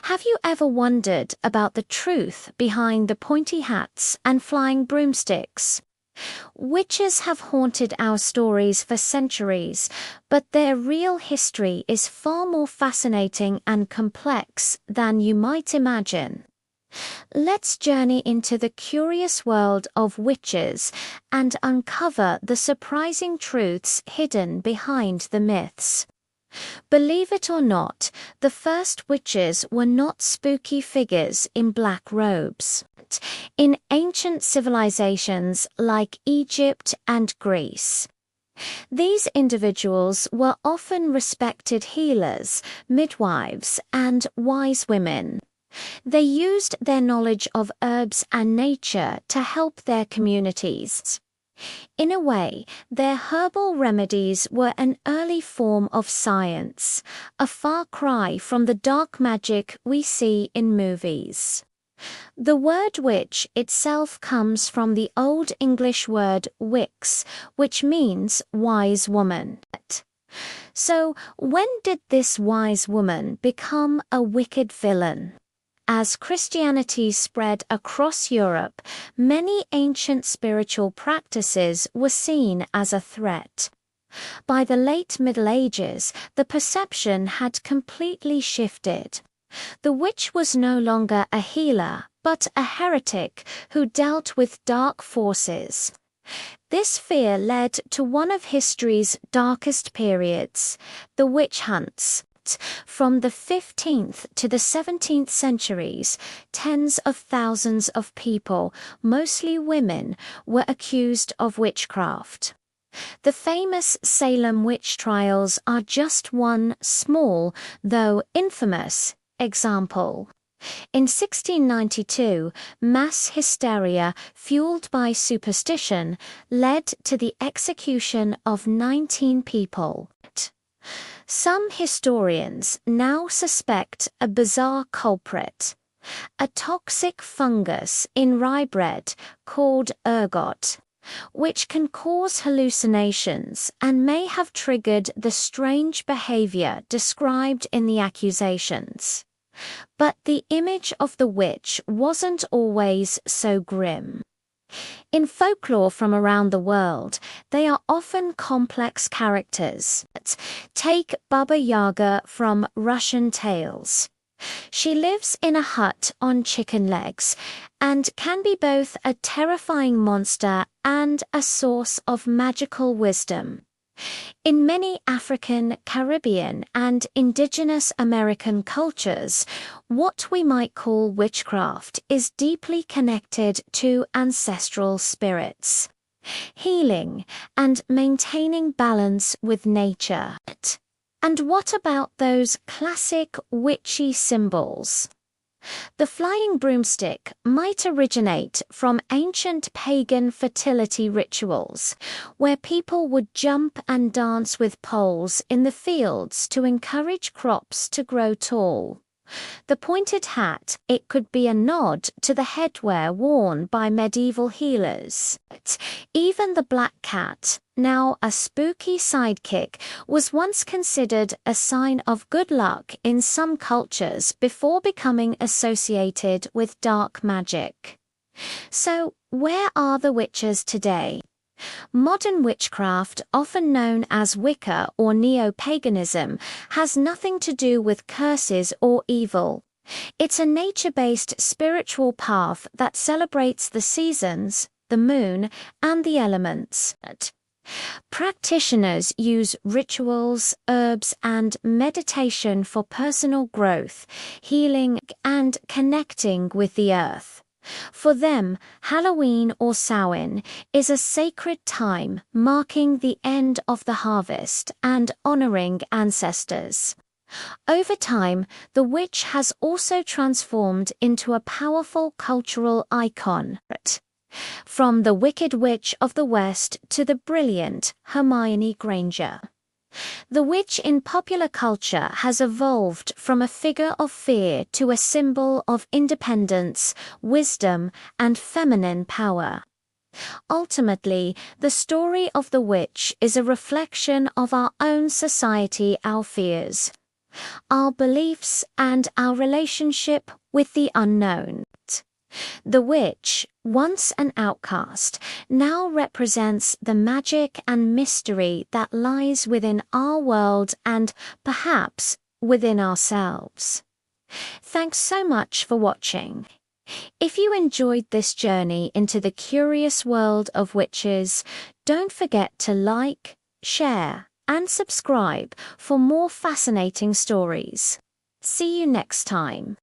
Have you ever wondered about the truth behind the pointy hats and flying broomsticks? Witches have haunted our stories for centuries, but their real history is far more fascinating and complex than you might imagine. Let's journey into the curious world of witches and uncover the surprising truths hidden behind the myths. Believe it or not, the first witches were not spooky figures in black robes. In ancient civilizations like Egypt and Greece, these individuals were often respected healers, midwives, and wise women. They used their knowledge of herbs and nature to help their communities. In a way, their herbal remedies were an early form of science, a far cry from the dark magic we see in movies. The word witch itself comes from the Old English word wix, which means wise woman. So, when did this wise woman become a wicked villain? As Christianity spread across Europe, many ancient spiritual practices were seen as a threat. By the late Middle Ages, the perception had completely shifted. The witch was no longer a healer, but a heretic who dealt with dark forces. This fear led to one of history's darkest periods, the witch hunts. From the 15th to the 17th centuries, tens of thousands of people, mostly women, were accused of witchcraft. The famous Salem witch trials are just one small, though infamous, example. In 1692, mass hysteria fueled by superstition led to the execution of 19 people. Some historians now suspect a bizarre culprit, a toxic fungus in rye bread called ergot, which can cause hallucinations and may have triggered the strange behavior described in the accusations. But the image of the witch wasn't always so grim. In folklore from around the world, they are often complex characters. Take Baba Yaga from Russian tales. She lives in a hut on chicken legs and can be both a terrifying monster and a source of magical wisdom. In many African, Caribbean, and indigenous American cultures, what we might call witchcraft is deeply connected to ancestral spirits, healing, and maintaining balance with nature. And what about those classic witchy symbols? The flying broomstick might originate from ancient pagan fertility rituals, where people would jump and dance with poles in the fields to encourage crops to grow tall. The pointed hat, it could be a nod to the headwear worn by medieval healers. Even the black cat, now a spooky sidekick, was once considered a sign of good luck in some cultures before becoming associated with dark magic. So, where are the witches today? Modern witchcraft, often known as Wicca or neo-paganism, has nothing to do with curses or evil. It's a nature-based spiritual path that celebrates the seasons, the moon, and the elements. Practitioners use rituals, herbs, and meditation for personal growth, healing, and connecting with the earth. For them, Halloween or Samhain is a sacred time marking the end of the harvest and honoring ancestors. Over time, the witch has also transformed into a powerful cultural icon. From the Wicked Witch of the West to the brilliant Hermione Granger. The witch in popular culture has evolved from a figure of fear to a symbol of independence, wisdom, and feminine power. Ultimately, the story of the witch is a reflection of our own society, our fears. our beliefs, and our relationship with the unknown. The witch, once an outcast, now represents the magic and mystery that lies within our world and perhaps within ourselves. Thanks so much for watching. If you enjoyed this journey into the curious world of witches, don't forget to like, share, and subscribe for more fascinating stories. See you next time.